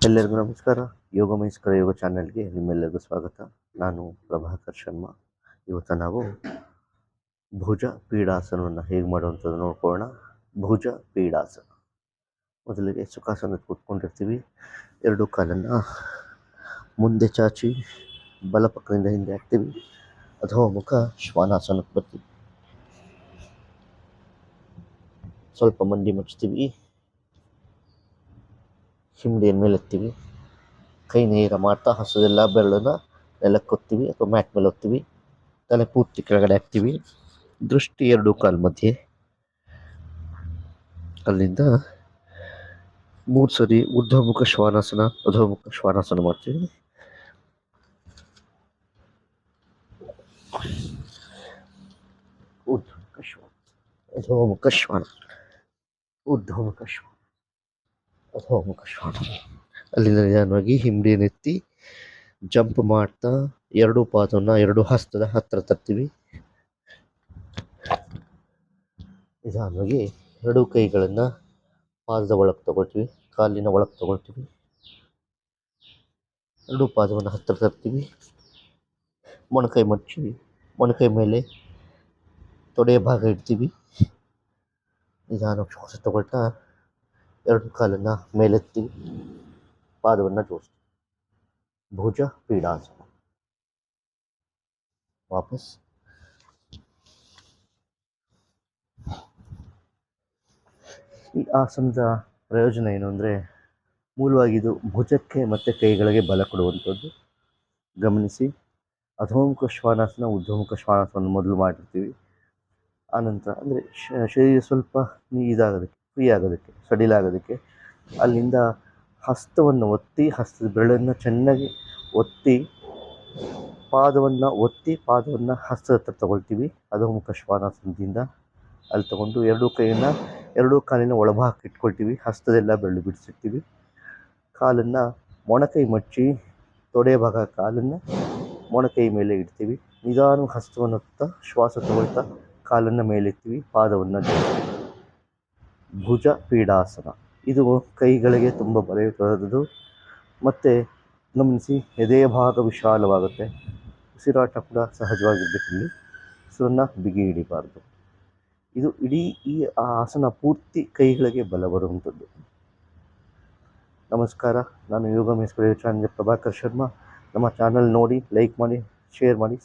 ಎಲ್ಲರಿಗೂ ನಮಸ್ಕಾರ. ಯೋಗ ಮೈಸ್ಕರ ಯೋಗ ಚಾನೆಲ್ಗೆ ನಿಮ್ಮೆಲ್ಲರಿಗೂ ಸ್ವಾಗತ. ನಾನು ಪ್ರಭಾಕರ್ ಶರ್ಮಾ. ಇವತ್ತು ನಾವು ಭುಜ ಪೀಡಾಸನವನ್ನು ಹೇಗೆ ಮಾಡುವಂಥದ್ದು ನೋಡ್ಕೊಳ್ಳೋಣ. ಭುಜ ಪೀಡಾಸನ. ಮೊದಲಿಗೆ ಸುಖಾಸನಕ್ಕೆ ಕೂತ್ಕೊಂಡಿರ್ತೀವಿ. ಎರಡು ಕಾಲನ್ನು ಮುಂದೆ ಚಾಚಿ ಬಲಪಕ್ಕದಿಂದ ಹಿಂದೆ ಹಾಕ್ತೀವಿ. ಅಧೋಮುಖ ಶ್ವಾನಾಸನಕ್ಕೆ ಬರ್ತೀವಿ. ಸ್ವಲ್ಪ ಮಂಡಿ ಮುಚ್ತೀವಿ. ಹಿಂಡಿಯ ಮೇಲೆ ಎತ್ತೀವಿ. ಕೈ ನೇರ ಮಾಡ್ತಾ ಹಸದೆಲ್ಲ ಬೆರಳನ್ನ ನೆಲಕ್ಕೆ ಒತ್ತೀವಿ ಅಥವಾ ಮ್ಯಾಟ್ ಮೇಲೆ ಒತ್ತೀವಿ. ತಲೆ ಪೂರ್ತಿ ಕೆಳಗಡೆ ಹಾಕ್ತೀವಿ. ದೃಷ್ಟಿ ಎರಡು ಕಾಲು ಮಧ್ಯೆ. ಅಲ್ಲಿಂದ 3 ಸರಿ ಊರ್ಧ್ವಮುಖ ಶ್ವಾನಾಸನ, ಅಧೋಮುಖ ಶ್ವಾನಾಸನ ಮಾಡ್ತೀವಿ. ಊರ್ಧ್ವಮುಖ ಶ್ವಾನ, ಅಧೋಮುಖ ಶ್ವಾನ, ಊರ್ಧ್ವಮುಖ ಶ್ವಾನ, ಅಧೋಮುಖ ಶ್ವಾನ. ಅಲ್ಲಿಂದ ನಿಧಾನವಾಗಿ ಹಿಂಡಿಯನ್ನೆತ್ತಿ ಜಂಪ್ ಮಾಡ್ತಾ ಎರಡು ಪಾದವನ್ನು ಎರಡು ಹಸ್ತದ ಹತ್ತಿರ ತರ್ತೀವಿ. ನಿಧಾನವಾಗಿ ಎರಡೂ ಕೈಗಳನ್ನು ಪಾದದ ಒಳಗೆ ತಗೊಳ್ತೀವಿ, ಕಾಲಿನ ಒಳಗೆ ತಗೊಳ್ತೀವಿ. ಎರಡೂ ಪಾದವನ್ನು ಹತ್ತಿರ ತರ್ತೀವಿ. ಮೊಣಕೈ ಮಡಚಿ ಮೊಣಕೈ ಮೇಲೆ ತೊಡೆಯ ಭಾಗ ಇಡ್ತೀವಿ. ನಿಧಾನವಾಗಿ ಶ್ವಾಸ ತಗೊಳ್ತಾ ಎರಡು ಕಾಲನ್ನು ಮೇಲೆತ್ತೀವಿ, ಪಾದವನ್ನು ಜೋಡಿಸ್ತೀವಿ. ಭುಜ ಪೀಡಾಸನ. ವಾಪಸ್ ಈ ಆಸನದ ಪ್ರಯೋಜನ ಏನು ಅಂದರೆ, ಮೂಲವಾಗಿ ಇದು ಭುಜಕ್ಕೆ ಮತ್ತು ಕೈಗಳಿಗೆ ಬಲ ಕೊಡುವಂಥದ್ದು. ಗಮನಿಸಿ, ಅಧೋಮುಖ ಶ್ವಾನಾಸನ, ಊರ್ಧ್ವಮುಖ ಶ್ವಾನಾಸನ ಮೊದಲು ಮಾಡಿರ್ತೀವಿ. ಆನಂತರ ಅಂದರೆ ಶರೀರ ಸ್ವಲ್ಪ ಇದಾಗೋದಕ್ಕೆ, ಫ್ರೀ ಆಗೋದಕ್ಕೆ, ಸಡಿಲಾಗೋದಕ್ಕೆ ಅಲ್ಲಿಂದ ಹಸ್ತವನ್ನು ಒತ್ತಿ, ಹಸ್ತದ ಬೆರಳನ್ನು ಚೆನ್ನಾಗಿ ಒತ್ತಿ ಪಾದವನ್ನು ಹಸ್ತದ ಹತ್ರ ತಗೊಳ್ತೀವಿ. ಅಧೋಮುಖ ಶ್ವಾನಾಸನದಿಂದ ಅಲ್ಲಿ ತಗೊಂಡು ಎರಡೂ ಕಾಲಿನ ಒಳಭಾಗಕ್ಕೆ ಇಟ್ಕೊಳ್ತೀವಿ. ಹಸ್ತದೆಲ್ಲ ಬೆರಳು ಬಿಡಿಸಿರ್ತೀವಿ. ಕಾಲನ್ನು ಮೊಣಕೈ ಮಚ್ಚಿ ತೊಡೆಯ ಭಾಗ ಕಾಲನ್ನು ಮೊಣಕೈ ಮೇಲೆ ಇಡ್ತೀವಿ. ನಿಧಾನ ಹಸ್ತವನ್ನು ಒತ್ತಾ ಶ್ವಾಸ ತಗೊಳ್ತಾ ಕಾಲನ್ನು ಮೇಲೆತ್ತೀವಿ, ಪಾದವನ್ನು ಜೋಡಿಸ್ತೀವಿ. ಭುಜ ಪೀಡಾಸನ. ಇದು ಕೈಗಳಿಗೆ ತುಂಬ ಬಲಯುತವಾದದ್ದು. ಮತ್ತು ಗಮನಿಸಿ, ಎದೆಯ ಭಾಗ ವಿಶಾಲವಾಗುತ್ತೆ. ಉಸಿರಾಟ ಕೂಡ ಸಹಜವಾಗಿರ್ಬೇಕು. ಇಲ್ಲಿ ಉಸಿರನ್ನು ಬಿಗಿ ಹಿಡಿಬಾರ್ದು. ಇದು ಈ ಆಸನ ಪೂರ್ತಿ ಕೈಗಳಿಗೆ ಬಲ ಬರುವಂಥದ್ದು. ನಮಸ್ಕಾರ. ನಾನು ಯೋಗ ಮೈಸ್ಕರ ಚಾನೆಲ್ ಪ್ರಭಾಕರ್ ಶರ್ಮಾ. ನಮ್ಮ ಚಾನಲ್ ನೋಡಿ, ಲೈಕ್ ಮಾಡಿ, ಶೇರ್ ಮಾಡಿ.